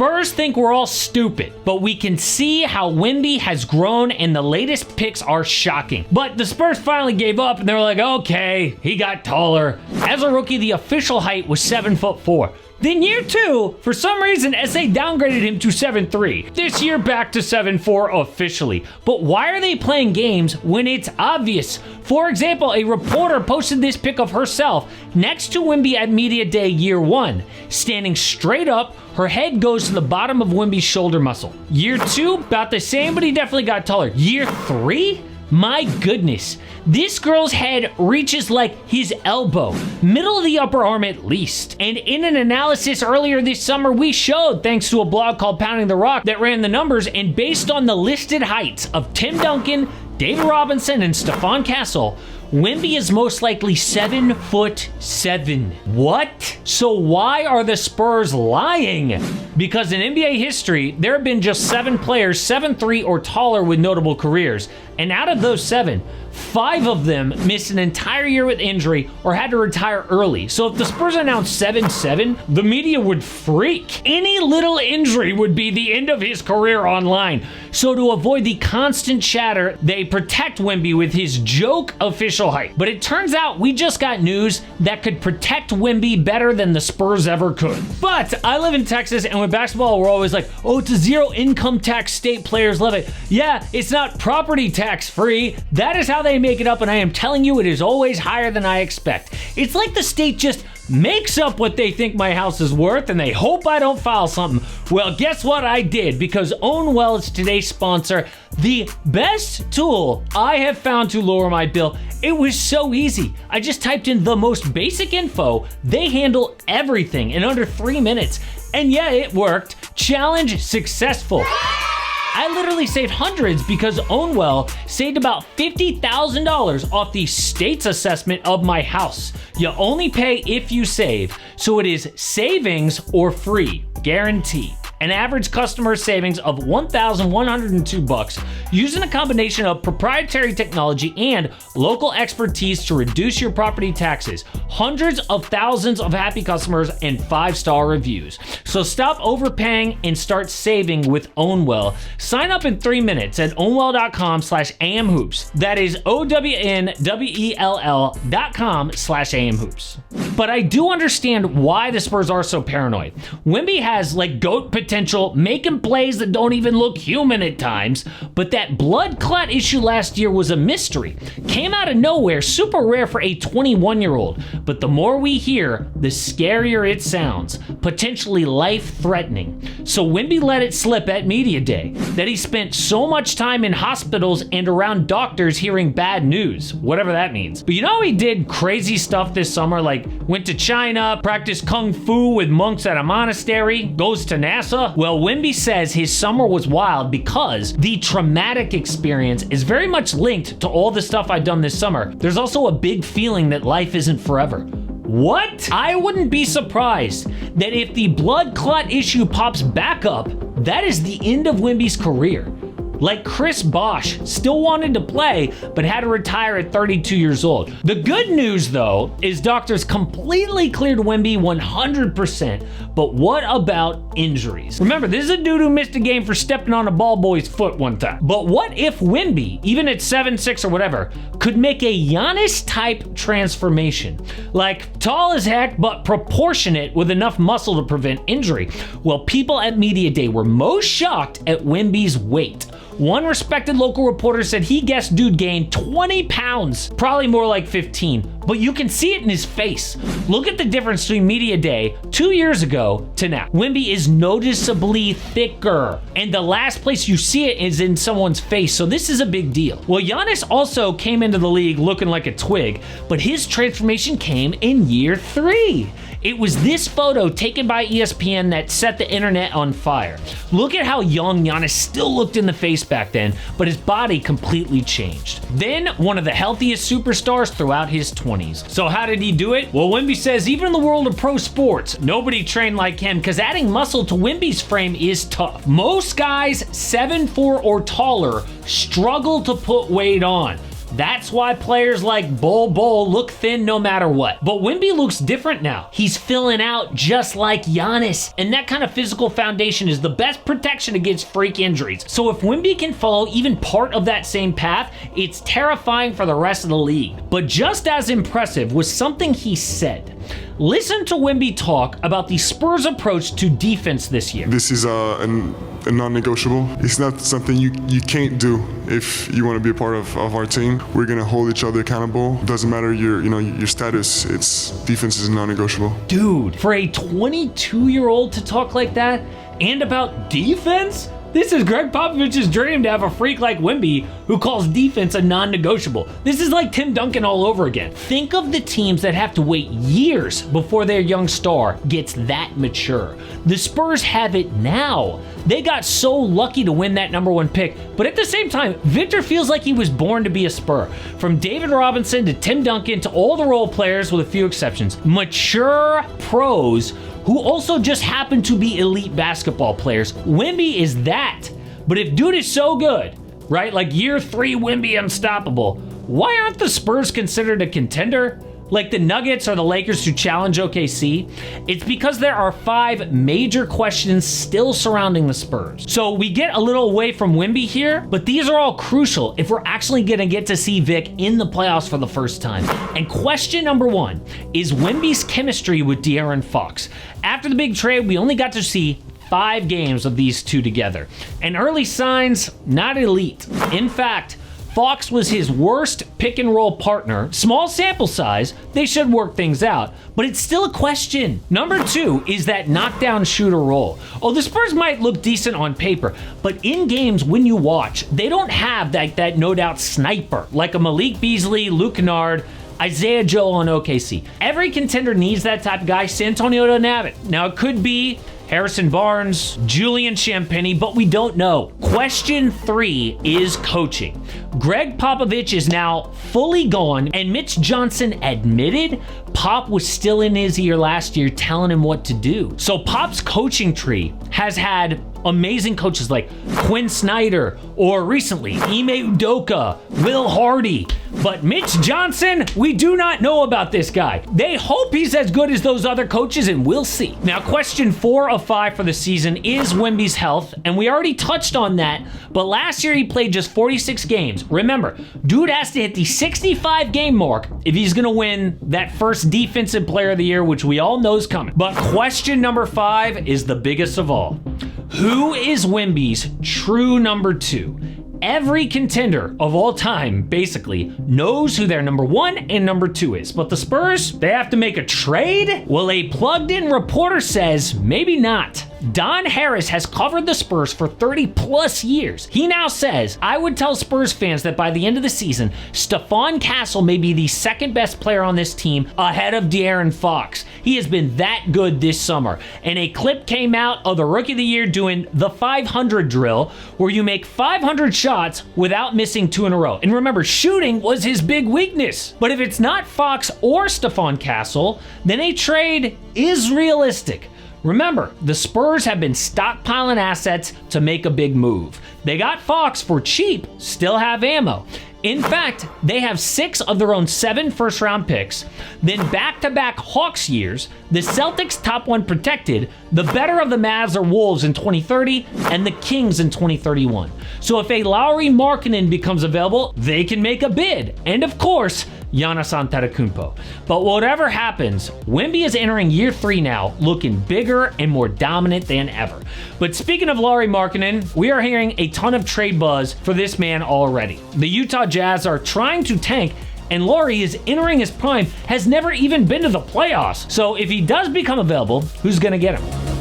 Spurs think we're all stupid, but we can see how Wemby has grown and the latest picks are shocking. But the Spurs finally gave up and they were like, okay, he got taller. As a rookie, the official height was 7'4". Then year 2, for some reason, SA downgraded him to 7'3". This year back to 7'4" officially. But why are they playing games when it's obvious? For example, a reporter posted this pic of herself next to Wemby at Media Day year 1. Standing straight up, her head goes to the bottom of Wemby's shoulder muscle. Year 2, about the same, but he definitely got taller. Year 3? My goodness, this girl's head reaches like his elbow, middle of the upper arm at least. And in an analysis earlier this summer, we showed, thanks to a blog called Pounding the Rock that ran the numbers, and based on the listed heights of Tim Duncan, David Robinson, and Stephon Castle, Wemby is most likely 7'7". What? So why are the Spurs lying? Because in NBA history, there have been just 7 players 7'3" or taller with notable careers. And out of those 7, 5 of them missed an entire year with injury or had to retire early. So if the Spurs announced 7'7", the media would freak. Any little injury would be the end of his career online. So to avoid the constant chatter, they protect Wemby with his joke official height. But it turns out we just got news that could protect Wemby better than the Spurs ever could. But I live in Texas, and with basketball, we're always like, oh, it's a zero income tax state, players love it. Yeah, it's not property tax free. That is how they make it up, and I am telling you, it is always higher than I expect. It's like the state just makes up what they think my house is worth, and they hope I don't file something. Well, guess what? I did, because Ownwell is today's sponsor. The best tool I have found to lower my bill. It was so easy. I just typed in the most basic info. They handle everything in under 3 minutes. And yeah, it worked. Challenge successful. I literally saved hundreds because Ownwell saved about $50,000 off the state's assessment of my house. You only pay if you save, so it is savings or free, guarantee. An average customer savings of $1,102 using a combination of proprietary technology and local expertise to reduce your property taxes. Hundreds of thousands of happy customers and 5-star reviews. So stop overpaying and start saving with Ownwell. Sign up in 3 minutes at ownwell.com/amhoops. That is OWNWELL.com/amhoops. But I do understand why the Spurs are so paranoid. Wemby has like GOAT potential, making plays that don't even look human at times, but that blood clot issue last year was a mystery. Came out of nowhere, super rare for a 21-year-old, but the more we hear, the scarier it sounds, potentially life-threatening. So Wemby let it slip at Media Day that he spent so much time in hospitals and around doctors hearing bad news, whatever that means. But you know he did crazy stuff this summer, like went to China, practiced kung fu with monks at a monastery, goes to NASA. Well, Wemby says his summer was wild because the traumatic experience is very much linked to all the stuff I've done this summer. There's also a big feeling that life isn't forever. What? I wouldn't be surprised that if the blood clot issue pops back up, that is the end of Wemby's career. Like Chris Bosh, still wanted to play, but had to retire at 32 years old. The good news, though, is doctors completely cleared Wemby 100%. But what about injuries? Remember, this is a dude who missed a game for stepping on a ball boy's foot one time. But what if Wemby, even at 7'6" or whatever, could make a Giannis-type transformation? Like, tall as heck, but proportionate with enough muscle to prevent injury. Well, people at Media Day were most shocked at Wemby's weight. One respected local reporter said he guessed dude gained 20 pounds, probably more like 15, but you can see it in his face. Look at the difference between Media Day 2 years ago to now. Wemby is noticeably thicker, and the last place you see it is in someone's face, so this is a big deal. Well, Giannis also came into the league looking like a twig, but his transformation came in year 3. It was this photo taken by ESPN that set the internet on fire. Look at how young Giannis still looked in the face back then, but his body completely changed. Then, one of the healthiest superstars throughout his 20s. So how did he do it? Well, Wemby says even in the world of pro sports, nobody trained like him because adding muscle to Wemby's frame is tough. Most guys 7'4" or taller struggle to put weight on. That's why players like Bol look thin no matter what. But Wemby looks different now. He's filling out just like Giannis. And that kind of physical foundation is the best protection against freak injuries. So if Wemby can follow even part of that same path, it's terrifying for the rest of the league. But just as impressive was something he said. Listen to Wemby talk about the Spurs' approach to defense this year. This is a non-negotiable. It's not something you can't do if you want to be a part of our team. We're gonna hold each other accountable. Doesn't matter your status. Defense is non-negotiable. Dude, for a 22-year-old to talk like that and about defense? This is Greg Popovich's dream to have a freak like Wemby who calls defense a non-negotiable. This is like Tim Duncan all over again. Think of the teams that have to wait years before their young star gets that mature. The Spurs have it now. They got so lucky to win that #1 pick, but at the same time, Victor feels like he was born to be a Spur. From David Robinson to Tim Duncan to all the role players with a few exceptions. Mature pros who also just happen to be elite basketball players. Wemby is that. But if dude is so good, right, like year 3 Wemby unstoppable, why aren't the Spurs considered a contender? Like the Nuggets or the Lakers to challenge OKC? It's because there are 5 major questions still surrounding the Spurs. So we get a little away from Wemby here, but these are all crucial if we're actually gonna get to see Vic in the playoffs for the first time. And question number 1 is Wemby's chemistry with De'Aaron Fox. After the big trade, we only got to see 5 games of these two together. And early signs, not elite. In fact, Fox was his worst pick and roll partner. Small sample size, they should work things out, but it's still a question. Number 2 is that knockdown shooter role. Oh, the Spurs might look decent on paper, but in games when you watch, they don't have that no doubt sniper like a Malik Beasley, Luke Kennard, Isaiah Joe on OKC. Every contender needs that type of guy. Santonio doesn't have it. Now it could be Harrison Barnes, Julian Champagnie, but we don't know. Question 3 is coaching. Greg Popovich is now fully gone, and Mitch Johnson admitted Pop was still in his ear last year telling him what to do. So Pop's coaching tree has had amazing coaches like Quinn Snyder, or recently Ime Udoka, Will Hardy. But Mitch Johnson, we do not know about this guy. They hope he's as good as those other coaches, and we'll see. Now, question 4 of 5 for the season is Wemby's health, and we already touched on that, but last year he played just 46 games. Remember, dude has to hit the 65 game mark if he's gonna win that first defensive player of the year, which we all know is coming. But question number 5 is the biggest of all. Who is Wemby's true number 2? Every contender of all time, basically, knows who their number 1 and number 2 is. But the Spurs, they have to make a trade? Well, a plugged-in reporter says maybe not. Don Harris has covered the Spurs for 30 plus years. He now says, I would tell Spurs fans that by the end of the season, Stephon Castle may be the second best player on this team ahead of De'Aaron Fox. He has been that good this summer. And a clip came out of the Rookie of the Year doing the 500 drill, where you make 500 shots without missing 2 in a row. And remember, shooting was his big weakness. But if it's not Fox or Stephon Castle, then a trade is realistic. Remember, the Spurs have been stockpiling assets to make a big move. They got Fox for cheap, still have ammo. In fact, they have 6 of their own 7 first-round picks, then back-to-back Hawks years, the Celtics top 1 protected, the better of the Mavs or Wolves in 2030, and the Kings in 2031. So if a Lauri Markkanen becomes available, they can make a bid. And of course, Giannis Antetokounmpo. But whatever happens, Wemby is entering year 3 now, looking bigger and more dominant than ever. But speaking of Lauri Markkanen, we are hearing a ton of trade buzz for this man already. The Utah Jazz are trying to tank, and Lauri is entering his prime, has never even been to the playoffs. So if he does become available, who's gonna get him?